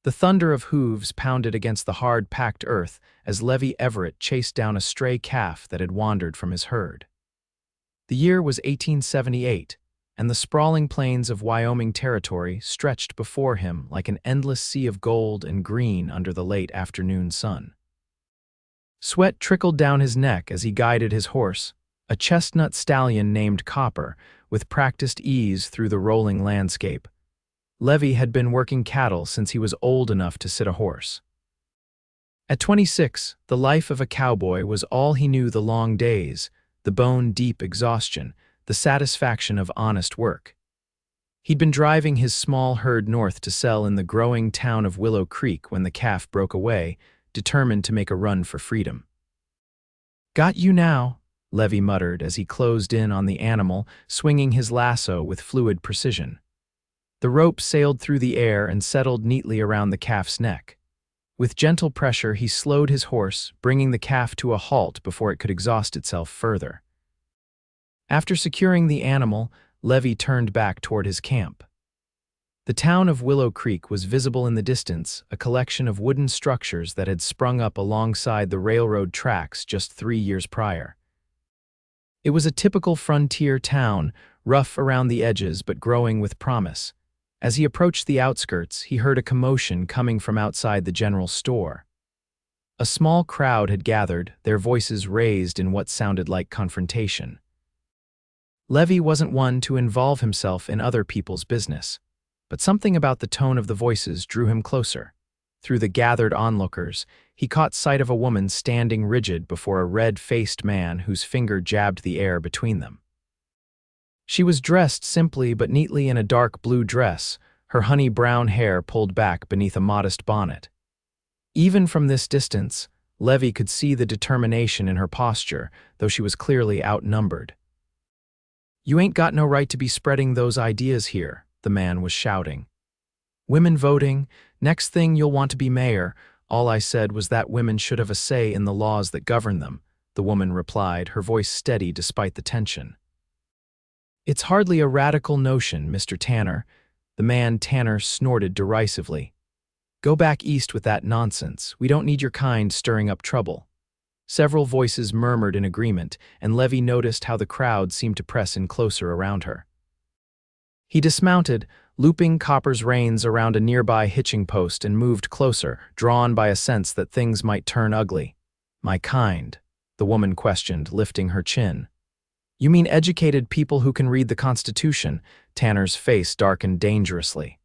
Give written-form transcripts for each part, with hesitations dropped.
The thunder of hooves pounded against the hard, packed earth as Levi Everett chased down a stray calf that had wandered from his herd. The year was 1878, and the sprawling plains of Wyoming territory stretched before him like an endless sea of gold and green under the late afternoon sun. Sweat trickled down his neck as he guided his horse, a chestnut stallion named Copper, with practiced ease through the rolling landscape. Levi had been working cattle since he was old enough to sit a horse. At 26, the life of a cowboy was all he knew: the long days, the bone-deep exhaustion, the satisfaction of honest work. He'd been driving his small herd north to sell in the growing town of Willow Creek when the calf broke away, determined to make a run for freedom. "Got you now," Levi muttered as he closed in on the animal, swinging his lasso with fluid precision. The rope sailed through the air and settled neatly around the calf's neck. With gentle pressure, he slowed his horse, bringing the calf to a halt before it could exhaust itself further. After securing the animal, Levi turned back toward his camp. The town of Willow Creek was visible in the distance, a collection of wooden structures that had sprung up alongside the railroad tracks just 3 years prior. It was a typical frontier town, rough around the edges but growing with promise. As he approached the outskirts, he heard a commotion coming from outside the general store. A small crowd had gathered, their voices raised in what sounded like confrontation. Levi wasn't one to involve himself in other people's business, but something about the tone of the voices drew him closer. Through the gathered onlookers, he caught sight of a woman standing rigid before a red-faced man whose finger jabbed the air between them. She was dressed simply but neatly in a dark blue dress, her honey-brown hair pulled back beneath a modest bonnet. Even from this distance, Levi could see the determination in her posture, though she was clearly outnumbered. "You ain't got no right to be spreading those ideas here," the man was shouting. "Women voting, next thing you'll want to be mayor. All I said was that women should have a say in the laws that govern them," the woman replied, her voice steady despite the tension. "It's hardly a radical notion, Mr. Tanner," the man Tanner snorted derisively. "Go back east with that nonsense. We don't need your kind stirring up trouble." Several voices murmured in agreement, and Levi noticed how the crowd seemed to press in closer around her. He dismounted, looping Copper's reins around a nearby hitching post, and moved closer, drawn by a sense that things might turn ugly. "My kind?" the woman questioned, lifting her chin. "You mean educated people who can read the Constitution?" Tanner's face darkened dangerously.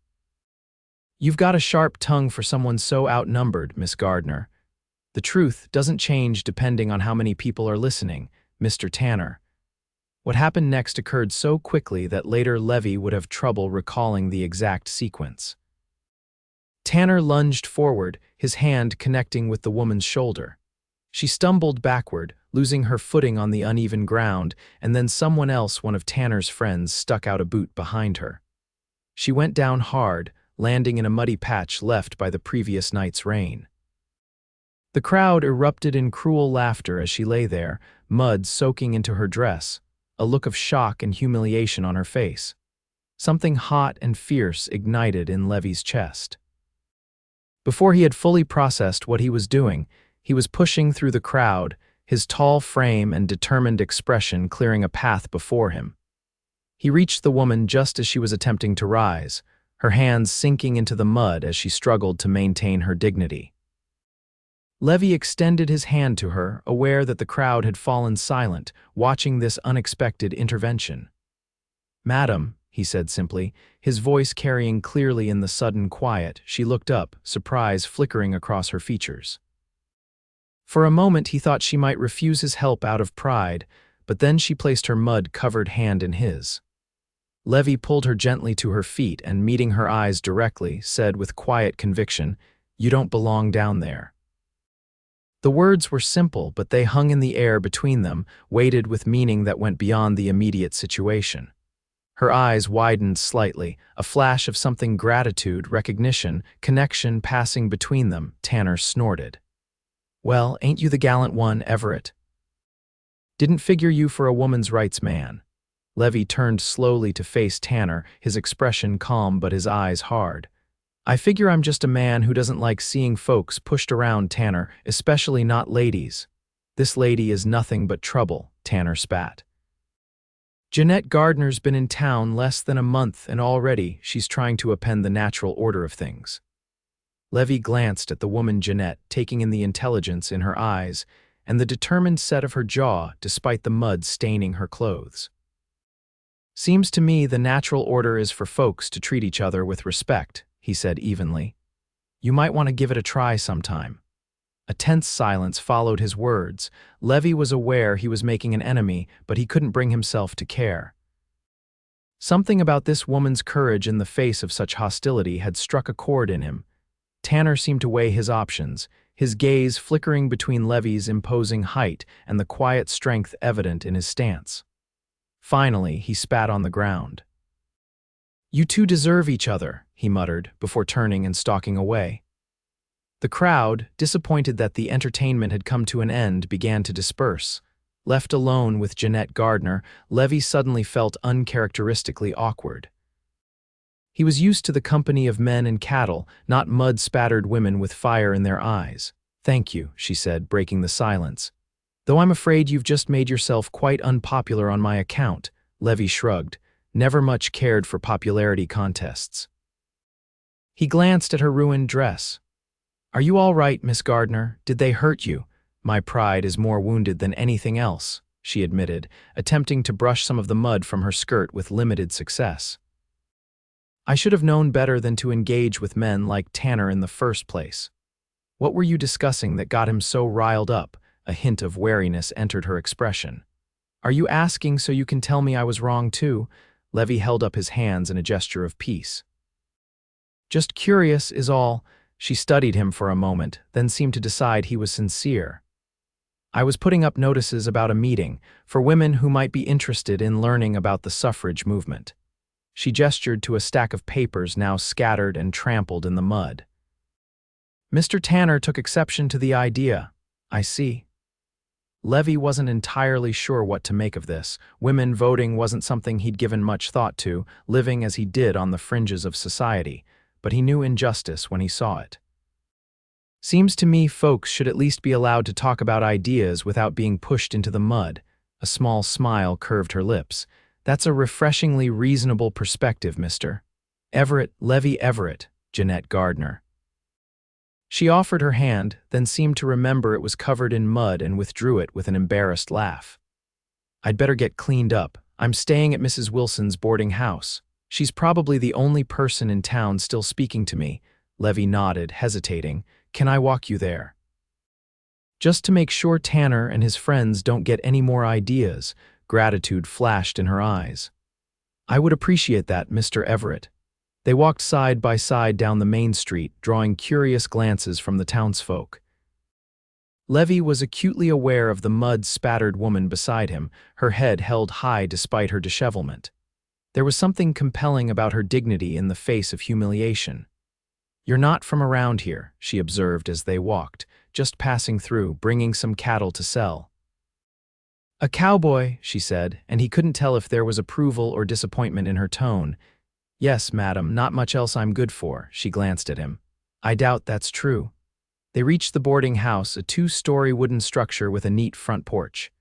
"You've got a sharp tongue for someone so outnumbered, Miss Gardner. The truth doesn't change depending on how many people are listening, Mr. Tanner." What happened next occurred so quickly that later Levi would have trouble recalling the exact sequence. Tanner lunged forward, his hand connecting with the woman's shoulder. She stumbled backward, losing her footing on the uneven ground, and then someone else, one of Tanner's friends, stuck out a boot behind her. She went down hard, landing in a muddy patch left by the previous night's rain. The crowd erupted in cruel laughter as she lay there, mud soaking into her dress, a look of shock and humiliation on her face. Something hot and fierce ignited in Levi's chest. Before he had fully processed what he was doing, he was pushing through the crowd, his tall frame and determined expression clearing a path before him. He reached the woman just as she was attempting to rise, her hands sinking into the mud as she struggled to maintain her dignity. Levi extended his hand to her, aware that the crowd had fallen silent, watching this unexpected intervention. "Madam," he said simply, his voice carrying clearly in the sudden quiet. She looked up, surprise flickering across her features. For a moment he thought she might refuse his help out of pride, but then she placed her mud-covered hand in his. Levi pulled her gently to her feet and, meeting her eyes directly, said with quiet conviction, "You don't belong down there." The words were simple, but they hung in the air between them, weighted with meaning that went beyond the immediate situation. Her eyes widened slightly, a flash of something: gratitude, recognition, connection passing between them. Tanner snorted. "Well, ain't you the gallant one, Everett? Didn't figure you for a woman's rights man." Levi turned slowly to face Tanner, his expression calm but his eyes hard. I figure I'm just a man who doesn't like seeing folks pushed around, Tanner, especially not ladies. This lady is nothing but trouble, Tanner spat. Jeanette Gardner's been in town less than a month and already she's trying to upend the natural order of things. Levi glanced at the woman Jeanette, taking in the intelligence in her eyes and the determined set of her jaw despite the mud staining her clothes. Seems to me the natural order is for folks to treat each other with respect, he said evenly. You might want to give it a try sometime. A tense silence followed his words. Levi was aware he was making an enemy, but he couldn't bring himself to care. Something about this woman's courage in the face of such hostility had struck a chord in him. Tanner seemed to weigh his options, his gaze flickering between Levi's imposing height and the quiet strength evident in his stance. Finally, he spat on the ground. You two deserve each other, he muttered, before turning and stalking away. The crowd, disappointed that the entertainment had come to an end, began to disperse. Left alone with Jeanette Gardner, Levi suddenly felt uncharacteristically awkward. He was used to the company of men and cattle, not mud-spattered women with fire in their eyes. Thank you, she said, breaking the silence. Though I'm afraid you've just made yourself quite unpopular on my account, Levi shrugged, never much cared for popularity contests. He glanced at her ruined dress. Are you all right, Miss Gardner? Did they hurt you? My pride is more wounded than anything else, she admitted, attempting to brush some of the mud from her skirt with limited success. I should have known better than to engage with men like Tanner in the first place. What were you discussing that got him so riled up? A hint of wariness entered her expression. Are you asking so you can tell me I was wrong too? Levi held up his hands in a gesture of peace. Just curious is all. She studied him for a moment, then seemed to decide he was sincere. I was putting up notices about a meeting for women who might be interested in learning about the suffrage movement. She gestured to a stack of papers now scattered and trampled in the mud. Mr. Tanner took exception to the idea. I see. Levi wasn't entirely sure what to make of this. Women voting wasn't something he'd given much thought to, living as he did on the fringes of society, but he knew injustice when he saw it. Seems to me folks should at least be allowed to talk about ideas without being pushed into the mud. A small smile curved her lips. That's a refreshingly reasonable perspective, Mr. Everett, Levi Everett, Jeanette Gardner. She offered her hand, then seemed to remember it was covered in mud and withdrew it with an embarrassed laugh. I'd better get cleaned up. I'm staying at Mrs. Wilson's boarding house. She's probably the only person in town still speaking to me. Levi nodded, hesitating. Can I walk you there? Just to make sure Tanner and his friends don't get any more ideas, gratitude flashed in her eyes. I would appreciate that, Mr. Everett. They walked side by side down the main street, drawing curious glances from the townsfolk. Levi was acutely aware of the mud-spattered woman beside him, her head held high despite her dishevelment. There was something compelling about her dignity in the face of humiliation. You're not from around here, she observed as they walked, just passing through, bringing some cattle to sell. A cowboy, she said, and he couldn't tell if there was approval or disappointment in her tone. Yes, madam, not much else I'm good for, she glanced at him. I doubt that's true. They reached the boarding house, a 2-story wooden structure with a neat front porch.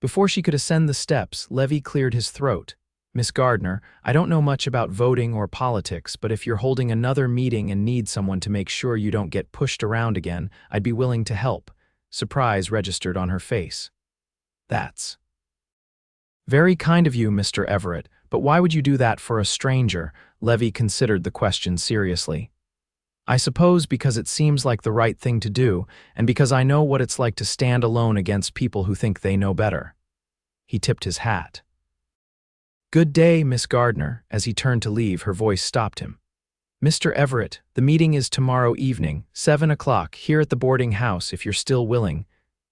Before she could ascend the steps, Levi cleared his throat. Miss Gardner, I don't know much about voting or politics, but if you're holding another meeting and need someone to make sure you don't get pushed around again, I'd be willing to help. Surprise registered on her face. That's very kind of you, Mr. Everett, but why would you do that for a stranger? Levi considered the question seriously. I suppose because it seems like the right thing to do, and because I know what it's like to stand alone against people who think they know better. He tipped his hat. Good day, Miss Gardner. As he turned to leave, her voice stopped him. Mr. Everett, the meeting is tomorrow evening, 7 o'clock, here at the boarding house if you're still willing.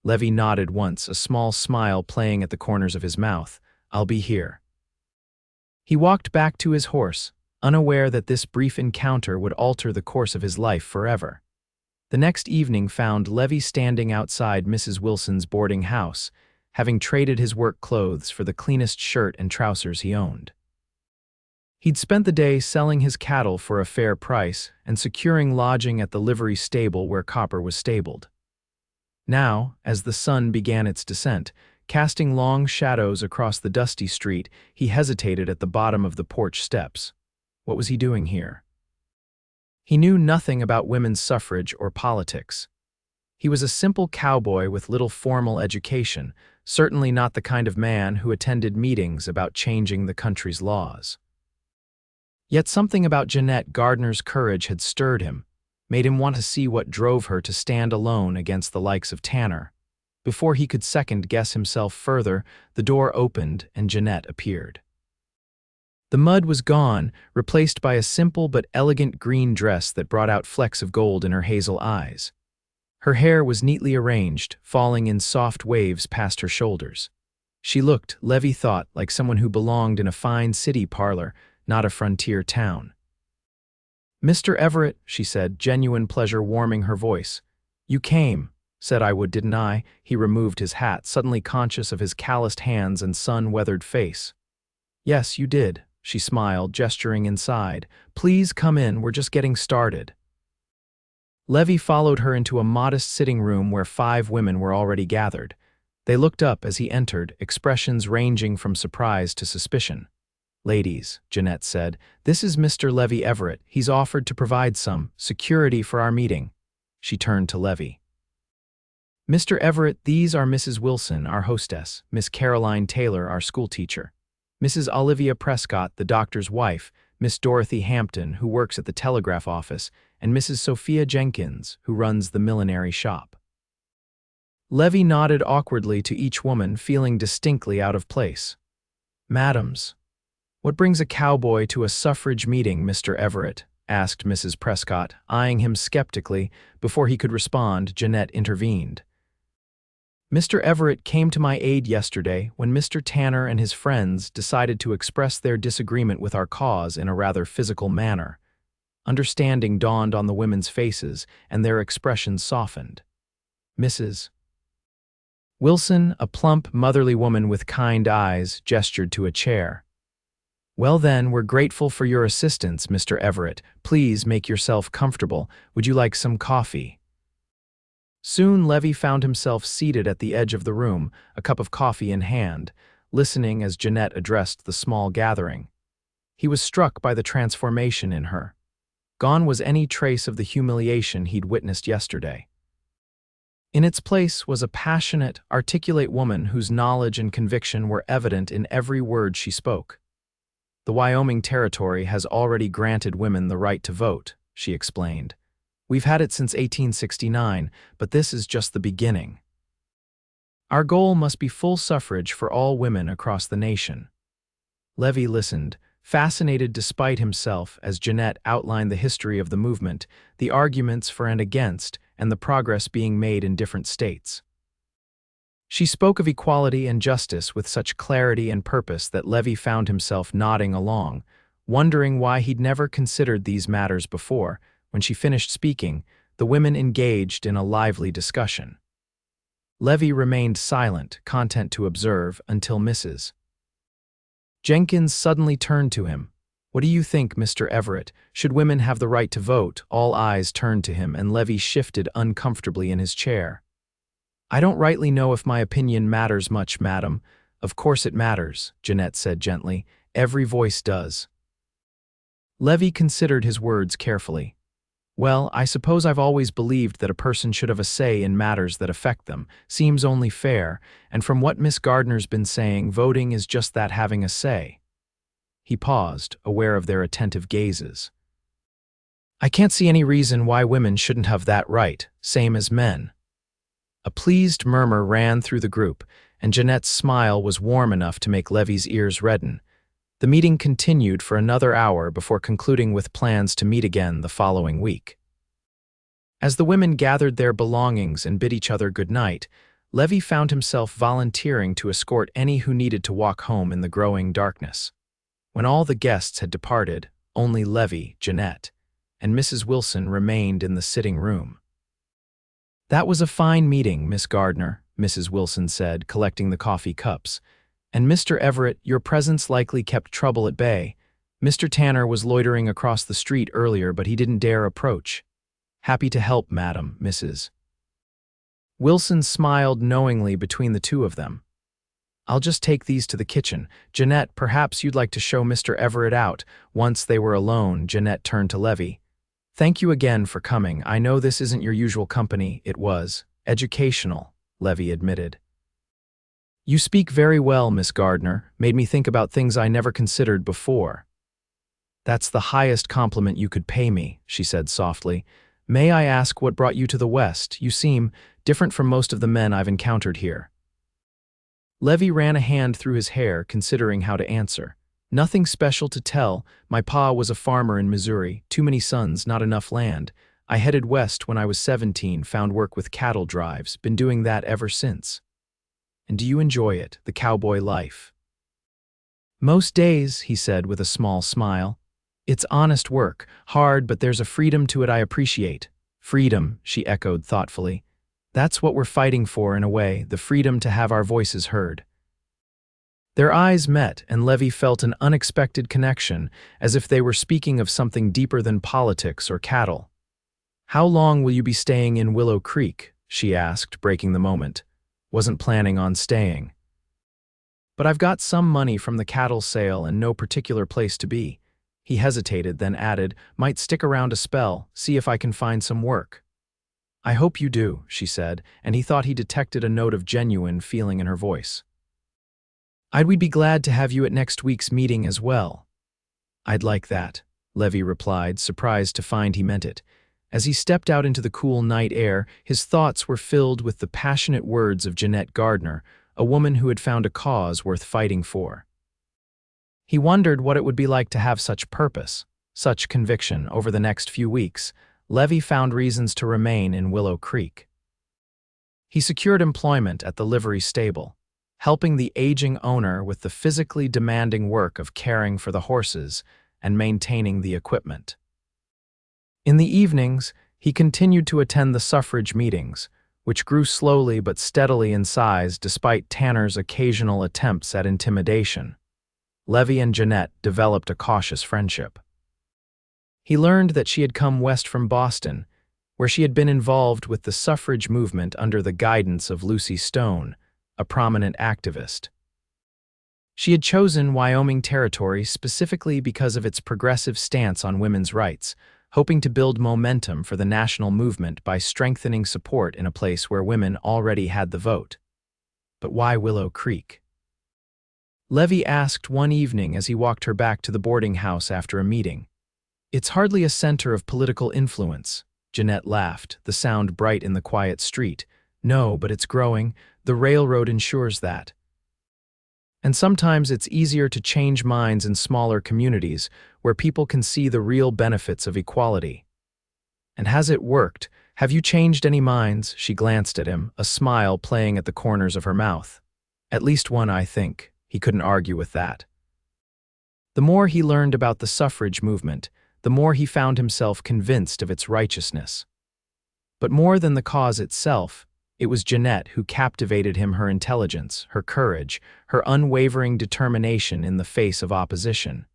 Levi nodded once, a small smile playing at the corners of his mouth. I'll be here. He walked back to his horse, unaware that this brief encounter would alter the course of his life forever. The next evening found Levi standing outside Mrs. Wilson's boarding house, having traded his work clothes for the cleanest shirt and trousers he owned. He'd spent the day selling his cattle for a fair price and securing lodging at the livery stable where Copper was stabled. Now, as the sun began its descent, casting long shadows across the dusty street, he hesitated at the bottom of the porch steps. What was he doing here? He knew nothing about women's suffrage or politics. He was a simple cowboy with little formal education, certainly not the kind of man who attended meetings about changing the country's laws. Yet something about Jeanette Gardner's courage had stirred him, made him want to see what drove her to stand alone against the likes of Tanner. Before he could second-guess himself further, the door opened and Jeanette appeared. The mud was gone, replaced by a simple but elegant green dress that brought out flecks of gold in her hazel eyes. Her hair was neatly arranged, falling in soft waves past her shoulders. She looked, Levi thought, like someone who belonged in a fine city parlor, not a frontier town. "Mr. Everett," she said, genuine pleasure warming her voice. "You came. Said I would, didn't I?" He removed his hat, suddenly conscious of his calloused hands and sun-weathered face. "Yes, you did," she smiled, gesturing inside. "Please come in, we're just getting started." Levi followed her into a modest sitting room where 5 women were already gathered. They looked up as he entered, expressions ranging from surprise to suspicion. "Ladies," Jeanette said, "this is Mr. Levi Everett. He's offered to provide some security for our meeting." She turned to Levi. "Mr. Everett, these are Mrs. Wilson, our hostess, Miss Caroline Taylor, our schoolteacher, Mrs. Olivia Prescott, the doctor's wife, Miss Dorothy Hampton, who works at the telegraph office, and Mrs. Sophia Jenkins, who runs the millinery shop." Levi nodded awkwardly to each woman, feeling distinctly out of place. "Madams, what brings a cowboy to a suffrage meeting, Mr. Everett?" asked Mrs. Prescott, eyeing him skeptically. Before he could respond, Jeanette intervened. "Mr. Everett came to my aid yesterday when Mr. Tanner and his friends decided to express their disagreement with our cause in a rather physical manner. Understanding dawned on the women's faces, and their expressions softened. Mrs. Wilson, a plump, motherly woman with kind eyes, gestured to a chair. "Well then, we're grateful for your assistance, Mr. Everett. Please make yourself comfortable. Would you like some coffee?" Soon Levi found himself seated at the edge of the room, a cup of coffee in hand, listening as Jeanette addressed the small gathering. He was struck by the transformation in her. Gone was any trace of the humiliation he'd witnessed yesterday. In its place was a passionate, articulate woman whose knowledge and conviction were evident in every word she spoke. "The Wyoming Territory has already granted women the right to vote," she explained. "We've had it since 1869, but this is just the beginning. Our goal must be full suffrage for all women across the nation." Levi listened, fascinated despite himself, as Jeanette outlined the history of the movement, the arguments for and against, and the progress being made in different states. She spoke of equality and justice with such clarity and purpose that Levi found himself nodding along, wondering why he'd never considered these matters before. When she finished speaking, the women engaged in a lively discussion. Levi remained silent, content to observe, until Mrs. Jenkins suddenly turned to him. "What do you think, Mr. Everett? Should women have the right to vote?" All eyes turned to him, and Levi shifted uncomfortably in his chair. "I don't rightly know if my opinion matters much, madam." "Of course it matters," Jeanette said gently. "Every voice does." Levi considered his words carefully. "Well, I suppose I've always believed that a person should have a say in matters that affect them. Seems only fair, and from what Miss Gardner's been saying, voting is just that, having a say." He paused, aware of their attentive gazes. "I can't see any reason why women shouldn't have that right, same as men." A pleased murmur ran through the group, and Jeanette's smile was warm enough to make Levi's ears redden. The meeting continued for another hour before concluding with plans to meet again the following week. As the women gathered their belongings and bid each other good night, Levi found himself volunteering to escort any who needed to walk home in the growing darkness. When all the guests had departed, only Levi, Jeanette, and Mrs. Wilson remained in the sitting room. "That was a fine meeting, Miss Gardner," Mrs. Wilson said, collecting the coffee cups. "And Mr. Everett, your presence likely kept trouble at bay. Mr. Tanner was loitering across the street earlier, but he didn't dare approach. "Happy to help, madam, Mrs." Wilson smiled knowingly between the two of them. "I'll just take these to the kitchen. Jeanette, perhaps you'd like to show Mr. Everett out." Once they were alone, Jeanette turned to Levi. "Thank you again for coming. I know this isn't your usual company." "It was educational," Levi admitted. "You speak very well, Miss Gardner. Made me think about things I never considered before." "That's the highest compliment you could pay me," she said softly. "May I ask what brought you to the West? You seem different from most of the men I've encountered here." Levi ran a hand through his hair, considering how to answer. "Nothing special to tell. My pa was a farmer in Missouri. Too many sons, not enough land. I headed west when I was 17, found work with cattle drives. Been doing that ever since." "And do you enjoy it, the cowboy life?" "Most days," he said with a small smile. "It's honest work, hard, but there's a freedom to it I appreciate." "Freedom," she echoed thoughtfully. "That's what we're fighting for in a way, the freedom to have our voices heard." Their eyes met, and Levi felt an unexpected connection, as if they were speaking of something deeper than politics or cattle. "How long will you be staying in Willow Creek?" she asked, breaking the moment. "Wasn't planning on staying." "But I've got some money from the cattle sale and no particular place to be." He hesitated, then added, "Might stick around a spell, see if I can find some work." "I hope you do," she said, and he thought he detected a note of genuine feeling in her voice. "We'd be glad to have you at next week's meeting as well." "I'd like that," Levi replied, surprised to find he meant it. As he stepped out into the cool night air, his thoughts were filled with the passionate words of Jeanette Gardner, a woman who had found a cause worth fighting for. He wondered what it would be like to have such purpose, such conviction. Over the next few weeks, Levi found reasons to remain in Willow Creek. He secured employment at the livery stable, helping the aging owner with the physically demanding work of caring for the horses and maintaining the equipment. In the evenings, he continued to attend the suffrage meetings, which grew slowly but steadily in size despite Tanner's occasional attempts at intimidation. Levi and Jeanette developed a cautious friendship. He learned that she had come west from Boston, where she had been involved with the suffrage movement under the guidance of Lucy Stone, a prominent activist. She had chosen Wyoming territory specifically because of its progressive stance on women's rights, hoping to build momentum for the national movement by strengthening support in a place where women already had the vote. But why Willow Creek? Levi asked one evening as he walked her back to the boarding house after a meeting. "It's hardly a center of political influence," Jeanette laughed, the sound bright in the quiet street. "No, but it's growing. The railroad ensures that. And sometimes it's easier to change minds in smaller communities where people can see the real benefits of equality." "And has it worked? Have you changed any minds?" She glanced at him, a smile playing at the corners of her mouth. "At least one, I think." He couldn't argue with that. The more he learned about the suffrage movement, the more he found himself convinced of its righteousness. But more than the cause itself, it was Jeanette who captivated him, her intelligence, her courage, her unwavering determination in the face of opposition.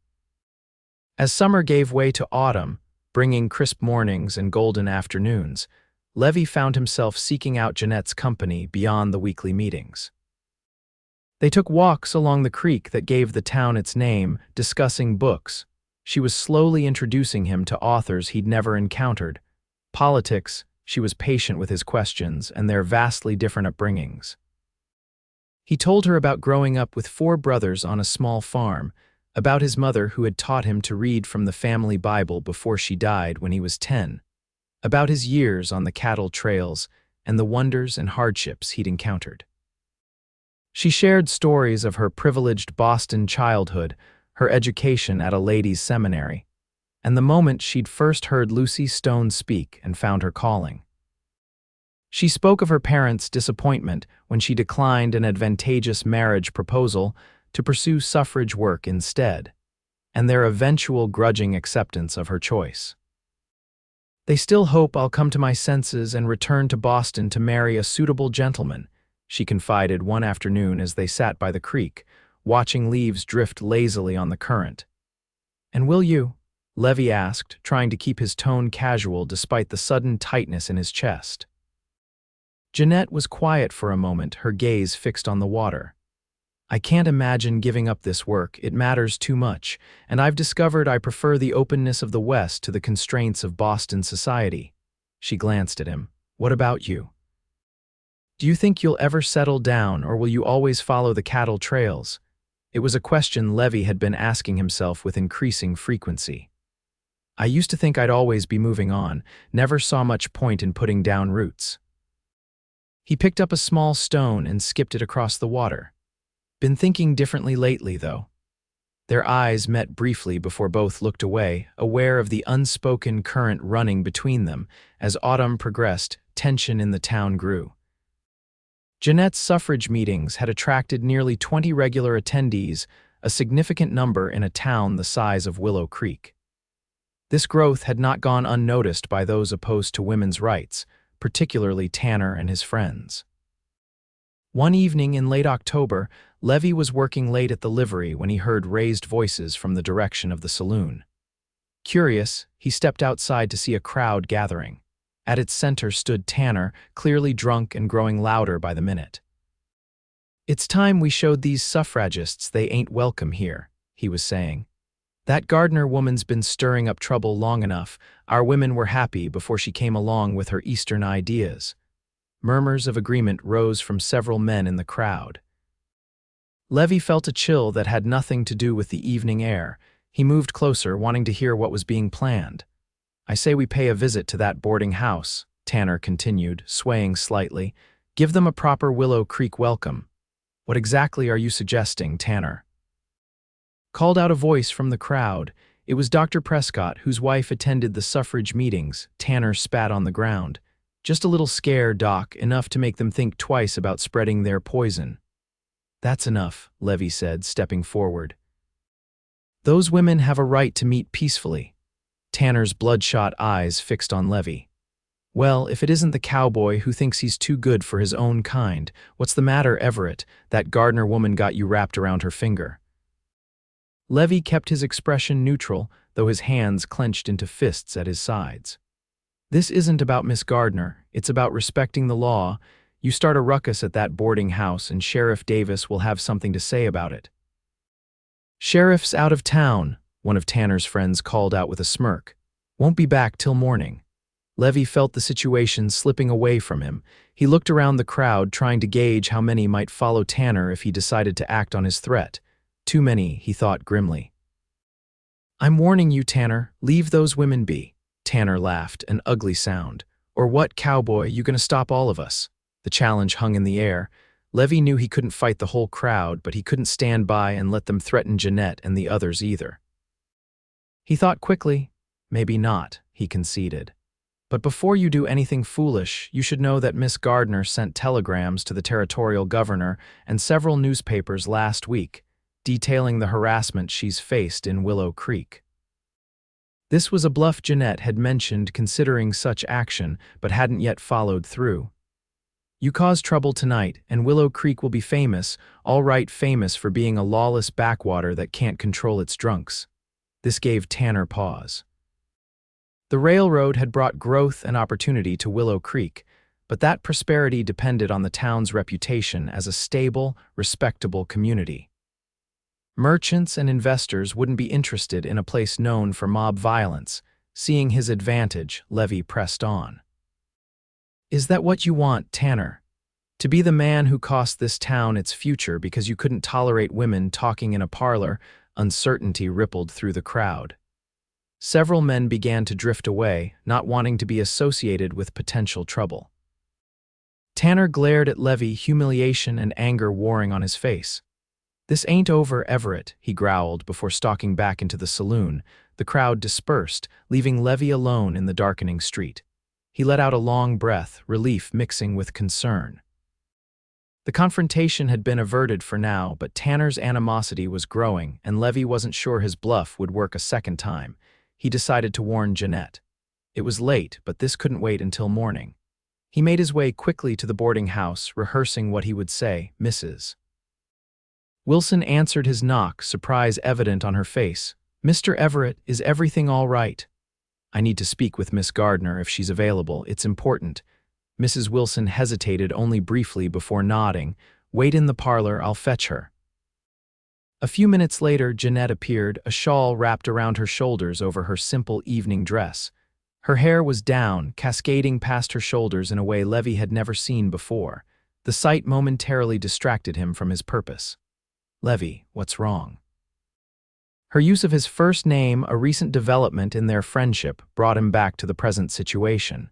As summer gave way to autumn, bringing crisp mornings and golden afternoons, Levi found himself seeking out Jeanette's company beyond the weekly meetings. They took walks along the creek that gave the town its name, discussing books. She was slowly introducing him to authors he'd never encountered. Politics, she was patient with his questions and their vastly different upbringings. He told her about growing up with 4 brothers on a small farm, about his mother who had taught him to read from the family Bible before she died when he was 10, about his years on the cattle trails and the wonders and hardships he'd encountered. She shared stories of her privileged Boston childhood, her education at a ladies' seminary, and the moment she'd first heard Lucy Stone speak and found her calling. She spoke of her parents' disappointment when she declined an advantageous marriage proposal to pursue suffrage work instead, and their eventual grudging acceptance of her choice. "They still hope I'll come to my senses and return to Boston to marry a suitable gentleman," she confided one afternoon as they sat by the creek, watching leaves drift lazily on the current. "And will you?" Levi asked, trying to keep his tone casual despite the sudden tightness in his chest. Jeanette was quiet for a moment, her gaze fixed on the water. "I can't imagine giving up this work, it matters too much, and I've discovered I prefer the openness of the West to the constraints of Boston society." She glanced at him. "What about you? Do you think you'll ever settle down, or will you always follow the cattle trails?" It was a question Levi had been asking himself with increasing frequency. "I used to think I'd always be moving on, never saw much point in putting down roots." He picked up a small stone and skipped it across the water. "Been thinking differently lately, though." Their eyes met briefly before both looked away, aware of the unspoken current running between them. As autumn progressed, tension in the town grew. Jeanette's suffrage meetings had attracted nearly 20 regular attendees, a significant number in a town the size of Willow Creek. This growth had not gone unnoticed by those opposed to women's rights, particularly Tanner and his friends. One evening in late October, Levi was working late at the livery when he heard raised voices from the direction of the saloon. Curious, he stepped outside to see a crowd gathering. At its center stood Tanner, clearly drunk and growing louder by the minute. "It's time we showed these suffragists they ain't welcome here," he was saying. "That Gardner woman's been stirring up trouble long enough. Our women were happy before she came along with her Eastern ideas." Murmurs of agreement rose from several men in the crowd. Levi felt a chill that had nothing to do with the evening air. He moved closer, wanting to hear what was being planned. "I say we pay a visit to that boarding house," Tanner continued, swaying slightly. "Give them a proper Willow Creek welcome." "What exactly are you suggesting, Tanner?" Called out a voice from the crowd. It was Dr. Prescott, whose wife attended the suffrage meetings. Tanner spat on the ground. "Just a little scare, Doc, enough to make them think twice about spreading their poison." "That's enough," Levi said, stepping forward. "Those women have a right to meet peacefully." Tanner's bloodshot eyes fixed on Levi. "Well, if it isn't the cowboy who thinks he's too good for his own kind. What's the matter, Everett? That Gardner woman got you wrapped around her finger." Levi kept his expression neutral, though his hands clenched into fists at his sides. "This isn't about Miss Gardner, it's about respecting the law. You start a ruckus at that boarding house and Sheriff Davis will have something to say about it." "Sheriff's out of town," one of Tanner's friends called out with a smirk. "Won't be back till morning." Levi felt the situation slipping away from him. He looked around the crowd, trying to gauge how many might follow Tanner if he decided to act on his threat. Too many, he thought grimly. "I'm warning you, Tanner, leave those women be." Tanner laughed, an ugly sound. "Or what, Cowboy, you gonna stop all of us?" The challenge hung in the air. Levi knew he couldn't fight the whole crowd, but he couldn't stand by and let them threaten Jeanette and the others either. He thought quickly. "Maybe not," he conceded. "But before you do anything foolish, you should know that Miss Gardner sent telegrams to the territorial governor and several newspapers last week, detailing the harassment she's faced in Willow Creek." This was a bluff Jeanette had mentioned considering such action, but hadn't yet followed through. "You caused trouble tonight, and Willow Creek will be famous, all right famous for being a lawless backwater that can't control its drunks." This gave Tanner pause. The railroad had brought growth and opportunity to Willow Creek, but that prosperity depended on the town's reputation as a stable, respectable community. Merchants and investors wouldn't be interested in a place known for mob violence. Seeing his advantage, Levi pressed on. "Is that what you want, Tanner? To be the man who cost this town its future because you couldn't tolerate women talking in a parlor?" Uncertainty rippled through the crowd. Several men began to drift away, not wanting to be associated with potential trouble. Tanner glared at Levi, humiliation and anger warring on his face. "This ain't over, Everett," he growled before stalking back into the saloon. The crowd dispersed, leaving Levi alone in the darkening street. He let out a long breath, relief mixing with concern. The confrontation had been averted for now, but Tanner's animosity was growing, and Levi wasn't sure his bluff would work a second time. He decided to warn Jeanette. It was late, but this couldn't wait until morning. He made his way quickly to the boarding house, rehearsing what he would say. "Mrs. Wilson" answered his knock, surprise evident on her face. "Mr. Everett, is everything all right? I need to speak with Miss Gardner if she's available. It's important." Mrs. Wilson hesitated only briefly before nodding. "Wait in the parlor, I'll fetch her." A few minutes later, Jeanette appeared, a shawl wrapped around her shoulders over her simple evening dress. Her hair was down, cascading past her shoulders in a way Levi had never seen before. The sight momentarily distracted him from his purpose. "Levi, what's wrong?" Her use of his first name, a recent development in their friendship, brought him back to the present situation.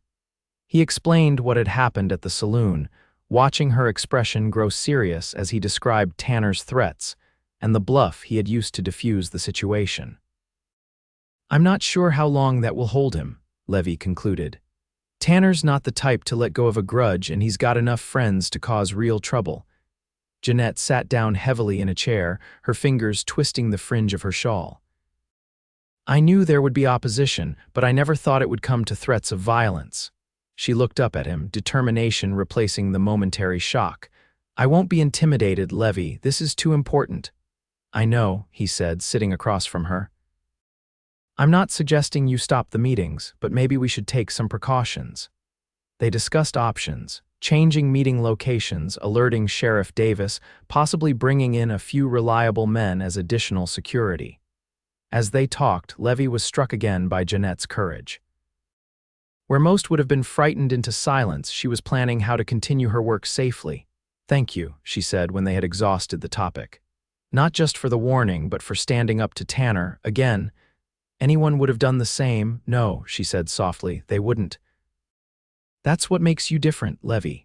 He explained what had happened at the saloon, watching her expression grow serious as he described Tanner's threats and the bluff he had used to defuse the situation. "I'm not sure how long that will hold him," Levi concluded. "Tanner's not the type to let go of a grudge, and he's got enough friends to cause real trouble." Jeanette sat down heavily in a chair, her fingers twisting the fringe of her shawl. "I knew there would be opposition, but I never thought it would come to threats of violence." She looked up at him, determination replacing the momentary shock. "I won't be intimidated, Levi. This is too important." "I know," he said, sitting across from her. "I'm not suggesting you stop the meetings, but maybe we should take some precautions." They discussed options, changing meeting locations, alerting Sheriff Davis, possibly bringing in a few reliable men as additional security. As they talked, Levi was struck again by Jeanette's courage. Where most would have been frightened into silence, she was planning how to continue her work safely. "Thank you," she said when they had exhausted the topic. "Not just for the warning, but for standing up to Tanner, again. Anyone would have done the same." "No," she said softly, "they wouldn't." "That's what makes you different, Levi."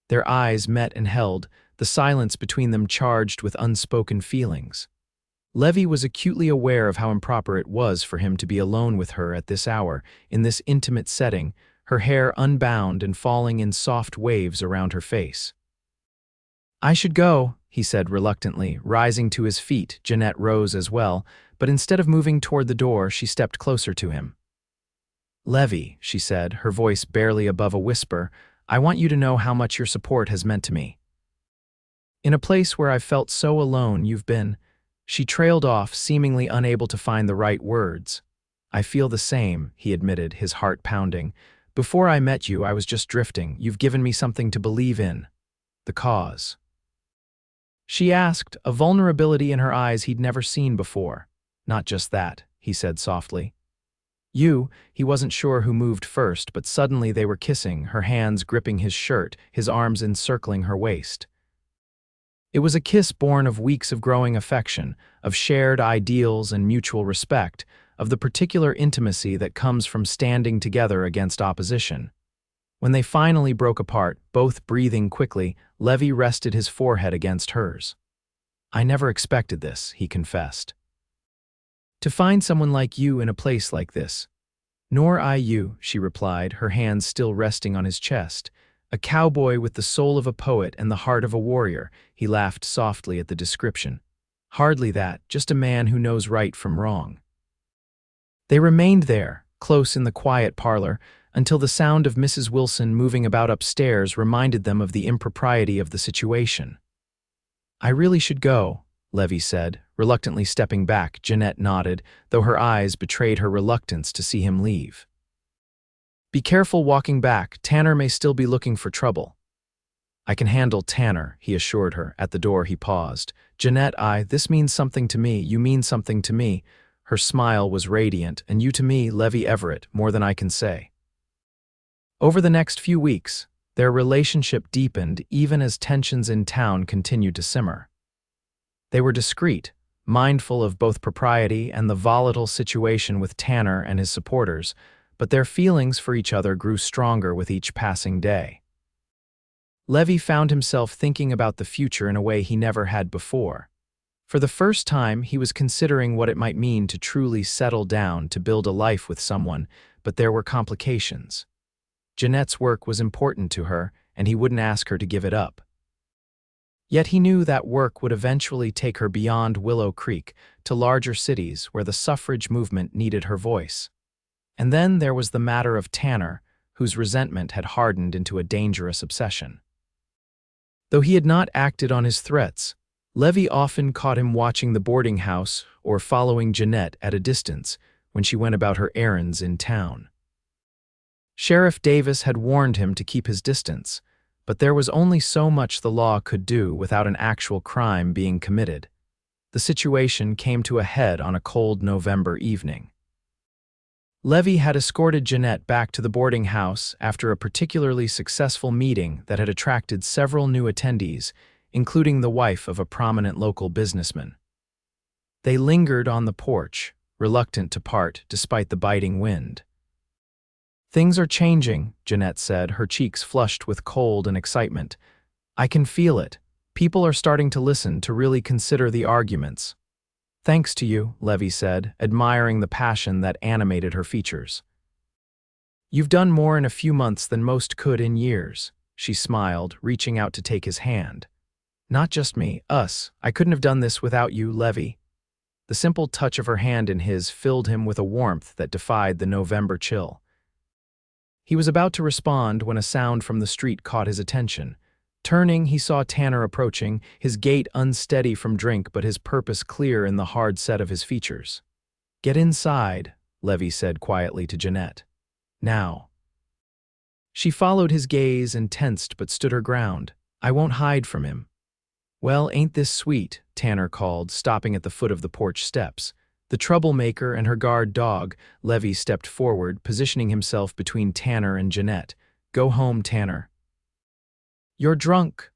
Their eyes met and held, the silence between them charged with unspoken feelings. Levi was acutely aware of how improper it was for him to be alone with her at this hour, in this intimate setting, her hair unbound and falling in soft waves around her face. "I should go," he said reluctantly, rising to his feet. Jeanette rose as well, but instead of moving toward the door, she stepped closer to him. "Levi," she said, her voice barely above a whisper, "I want you to know how much your support has meant to me. In a place where I've felt so alone, you've been—" She trailed off, seemingly unable to find the right words. "I feel the same," he admitted, his heart pounding. "Before I met you, I was just drifting. You've given me something to believe in. The cause." She asked, a vulnerability in her eyes he'd never seen before. "Not just that," he said softly. "You," he wasn't sure who moved first, but suddenly they were kissing, her hands gripping his shirt, his arms encircling her waist. It was a kiss born of weeks of growing affection, of shared ideals and mutual respect, of the particular intimacy that comes from standing together against opposition. When they finally broke apart, both breathing quickly, Levi rested his forehead against hers. "I never expected this," he confessed. "To find someone like you in a place like this." "Nor I you," she replied, her hands still resting on his chest. "A cowboy with the soul of a poet and the heart of a warrior," he laughed softly at the description. "Hardly that, just a man who knows right from wrong." They remained there, close in the quiet parlor, until the sound of Mrs. Wilson moving about upstairs reminded them of the impropriety of the situation. "I really should go," Levi said, reluctantly stepping back. Jeanette nodded, though her eyes betrayed her reluctance to see him leave. "Be careful walking back. Tanner may still be looking for trouble." "I can handle Tanner," he assured her. At the door he paused. "Jeanette, this means something to me. You mean something to me." Her smile was radiant. "And you to me, Levi Everett, more than I can say." Over the next few weeks, their relationship deepened even as tensions in town continued to simmer. They were discreet, mindful of both propriety and the volatile situation with Tanner and his supporters, but their feelings for each other grew stronger with each passing day. Levi found himself thinking about the future in a way he never had before. For the first time, he was considering what it might mean to truly settle down, to build a life with someone, but there were complications. Jeanette's work was important to her, and he wouldn't ask her to give it up. Yet he knew that work would eventually take her beyond Willow Creek, to larger cities where the suffrage movement needed her voice. And then there was the matter of Tanner, whose resentment had hardened into a dangerous obsession. Though he had not acted on his threats, Levi often caught him watching the boarding house or following Jeanette at a distance when she went about her errands in town. Sheriff Davis had warned him to keep his distance, but there was only so much the law could do without an actual crime being committed. The situation came to a head on a cold November evening. Levi had escorted Jeanette back to the boarding house after a particularly successful meeting that had attracted several new attendees, including the wife of a prominent local businessman. They lingered on the porch, reluctant to part despite the biting wind. "Things are changing," Jeanette said, her cheeks flushed with cold and excitement. "I can feel it. People are starting to listen, to really consider the arguments." "Thanks to you," Levi said, admiring the passion that animated her features. "You've done more in a few months than most could in years," she smiled, reaching out to take his hand. "Not just me, us. I couldn't have done this without you, Levi." The simple touch of her hand in his filled him with a warmth that defied the November chill. He was about to respond when a sound from the street caught his attention. Turning, he saw Tanner approaching, his gait unsteady from drink but his purpose clear in the hard set of his features. "Get inside," Levi said quietly to Jeanette. "Now." She followed his gaze and tensed but stood her ground. "I won't hide from him." "Well, ain't this sweet," Tanner called, stopping at the foot of the porch steps. The troublemaker and her guard dog, Levi stepped forward, positioning himself between Tanner and Jeanette. "Go home, Tanner." "You're drunk."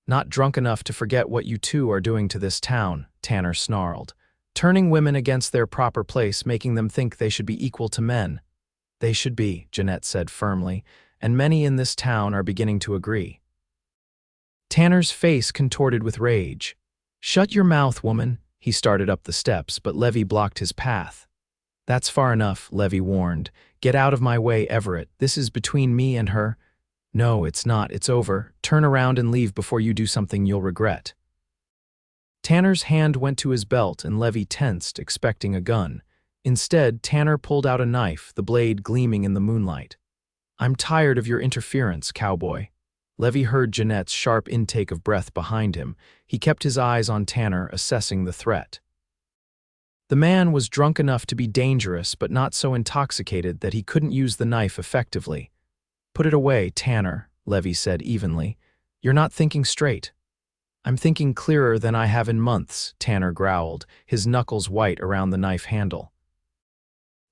"Not drunk enough to forget what you two are doing to this town," Tanner snarled. "Turning women against their proper place, making them think they should be equal to men." "They should be," Jeanette said firmly, "and many in this town are beginning to agree." Tanner's face contorted with rage. "Shut your mouth, woman." He started up the steps, but Levi blocked his path. "That's far enough," Levi warned. "Get out of my way, Everett. This is between me and her." "No, it's not. It's over. Turn around and leave before you do something you'll regret." Tanner's hand went to his belt and Levi tensed, expecting a gun. Instead, Tanner pulled out a knife, the blade gleaming in the moonlight. "I'm tired of your interference, cowboy." Levi heard Jeanette's sharp intake of breath behind him. He kept his eyes on Tanner, assessing the threat. The man was drunk enough to be dangerous, but not so intoxicated that he couldn't use the knife effectively. "Put it away, Tanner," Levi said evenly. "You're not thinking straight." "I'm thinking clearer than I have in months," Tanner growled, his knuckles white around the knife handle.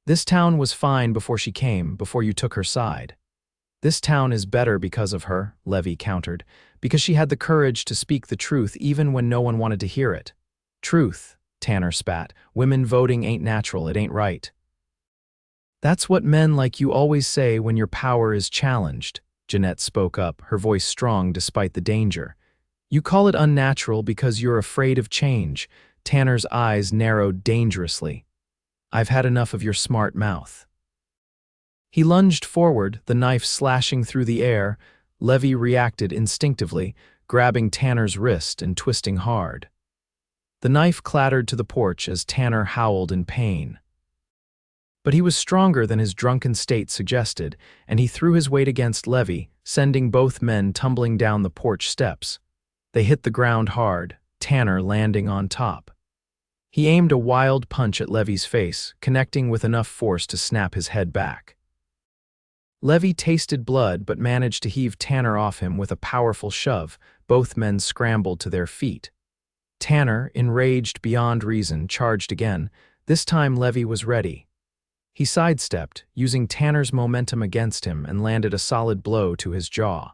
"This town was fine before she came, before you took her side." "This town is better because of her," Levi countered, "because she had the courage to speak the truth even when no one wanted to hear it." "Truth," Tanner spat. "Women voting ain't natural, it ain't right." "That's what men like you always say when your power is challenged," Jeanette spoke up, her voice strong despite the danger. "You call it unnatural because you're afraid of change." Tanner's eyes narrowed dangerously. "I've had enough of your smart mouth." He lunged forward, the knife slashing through the air. Levi reacted instinctively, grabbing Tanner's wrist and twisting hard. The knife clattered to the porch as Tanner howled in pain. But he was stronger than his drunken state suggested, and he threw his weight against Levi, sending both men tumbling down the porch steps. They hit the ground hard, Tanner landing on top. He aimed a wild punch at Levi's face, connecting with enough force to snap his head back. Levi tasted blood but managed to heave Tanner off him with a powerful shove. Both men scrambled to their feet. Tanner, enraged beyond reason, charged again. This time Levi was ready. He sidestepped, using Tanner's momentum against him, and landed a solid blow to his jaw.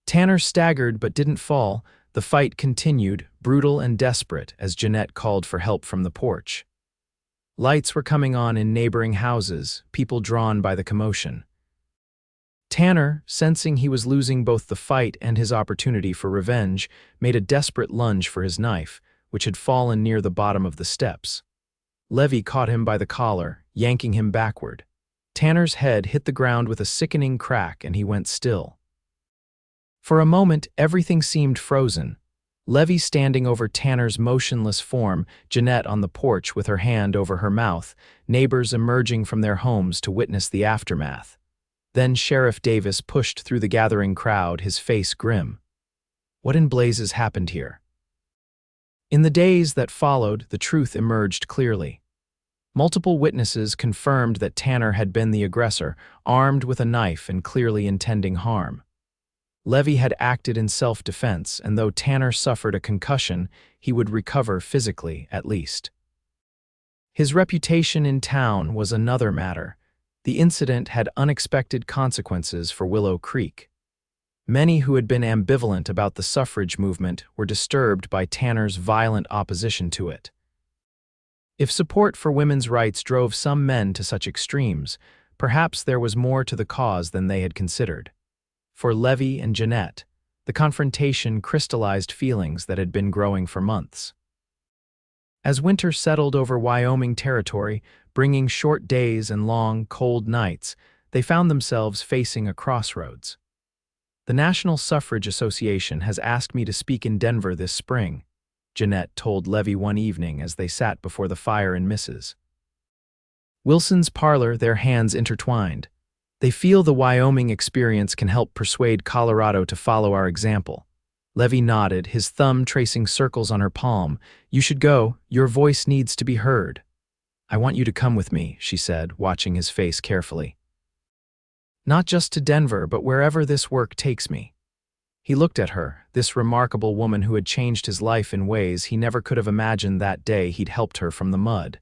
Tanner staggered but didn't fall. The fight continued, brutal and desperate, as Jeanette called for help from the porch. Lights were coming on in neighboring houses, people drawn by the commotion. Tanner, sensing he was losing both the fight and his opportunity for revenge, made a desperate lunge for his knife, which had fallen near the bottom of the steps. Levi caught him by the collar, yanking him backward. Tanner's head hit the ground with a sickening crack and he went still. For a moment, everything seemed frozen. Levi standing over Tanner's motionless form, Jeanette on the porch with her hand over her mouth, neighbors emerging from their homes to witness the aftermath. Then Sheriff Davis pushed through the gathering crowd, his face grim. "What in blazes happened here?" In the days that followed, the truth emerged clearly. Multiple witnesses confirmed that Tanner had been the aggressor, armed with a knife and clearly intending harm. Levi had acted in self-defense, and though Tanner suffered a concussion, he would recover physically, at least. His reputation in town was another matter. The incident had unexpected consequences for Willow Creek. Many who had been ambivalent about the suffrage movement were disturbed by Tanner's violent opposition to it. If support for women's rights drove some men to such extremes, perhaps there was more to the cause than they had considered. For Levi and Jeanette, the confrontation crystallized feelings that had been growing for months. As winter settled over Wyoming territory, bringing short days and long, cold nights, they found themselves facing a crossroads. "The National Suffrage Association has asked me to speak in Denver this spring," Jeanette told Levi one evening as they sat before the fire in Mrs. Wilson's parlor, their hands intertwined. "They feel the Wyoming experience can help persuade Colorado to follow our example." Levi nodded, his thumb tracing circles on her palm. "You should go. Your voice needs to be heard." "I want you to come with me," she said, watching his face carefully. "Not just to Denver, but wherever this work takes me." He looked at her, this remarkable woman who had changed his life in ways he never could have imagined that day he'd helped her from the mud.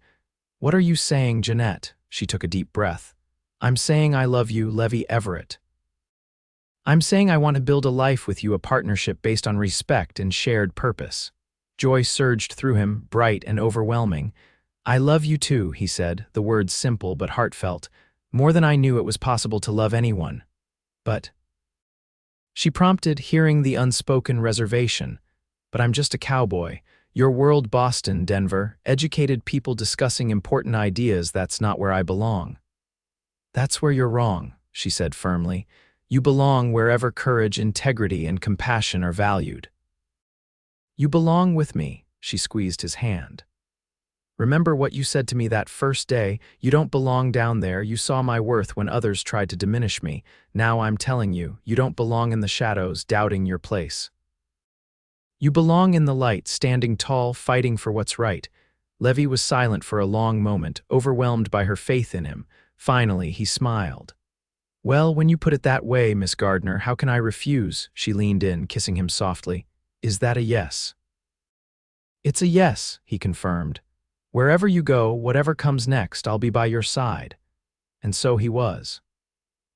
"What are you saying, Jeanette?" She took a deep breath. "I'm saying I love you, Levi Everett. I'm saying I want to build a life with you, a partnership based on respect and shared purpose." Joy surged through him, bright and overwhelming. "I love you too," he said, the words simple but heartfelt, "more than I knew it was possible to love anyone. But—" She prompted, hearing the unspoken reservation. "But I'm just a cowboy. Your world, Boston, Denver, educated people discussing important ideas, that's not where I belong." "That's where you're wrong," she said firmly. "You belong wherever courage, integrity, and compassion are valued." "You belong with me," she squeezed his hand. "Remember what you said to me that first day? You don't belong down there. You saw my worth when others tried to diminish me. Now I'm telling you, you don't belong in the shadows, doubting your place. You belong in the light, standing tall, fighting for what's right." Levi was silent for a long moment, overwhelmed by her faith in him. Finally, he smiled. "Well, when you put it that way, Miss Gardner, how can I refuse?" She leaned in, kissing him softly. "Is that a yes?" "It's a yes," he confirmed. "Wherever you go, whatever comes next, I'll be by your side." And so he was.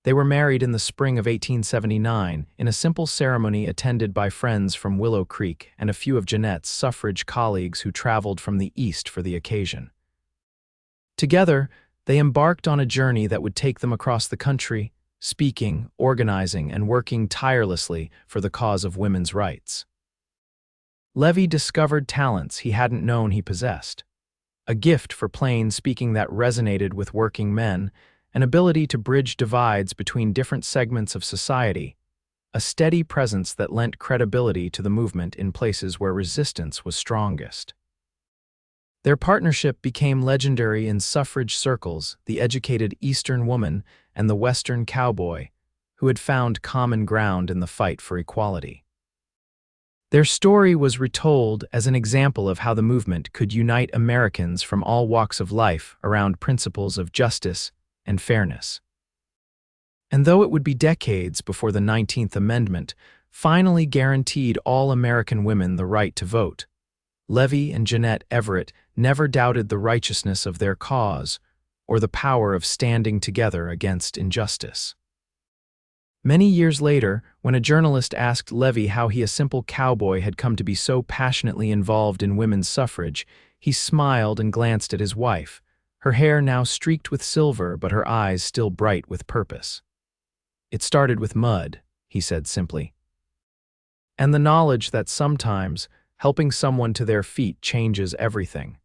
They were married in the spring of 1879 in a simple ceremony attended by friends from Willow Creek and a few of Jeanette's suffrage colleagues who traveled from the East for the occasion. Together, they embarked on a journey that would take them across the country, speaking, organizing, and working tirelessly for the cause of women's rights. Levi discovered talents he hadn't known he possessed. A gift for plain speaking that resonated with working men, an ability to bridge divides between different segments of society, a steady presence that lent credibility to the movement in places where resistance was strongest. Their partnership became legendary in suffrage circles, the educated Eastern woman and the Western cowboy, who had found common ground in the fight for equality. Their story was retold as an example of how the movement could unite Americans from all walks of life around principles of justice and fairness. And though it would be decades before the 19th Amendment finally guaranteed all American women the right to vote, Levi and Jeanette Everett never doubted the righteousness of their cause or the power of standing together against injustice. Many years later, when a journalist asked Levi how he, a simple cowboy, had come to be so passionately involved in women's suffrage, he smiled and glanced at his wife, her hair now streaked with silver but her eyes still bright with purpose. "It started with mud," he said simply. "And the knowledge that sometimes helping someone to their feet changes everything."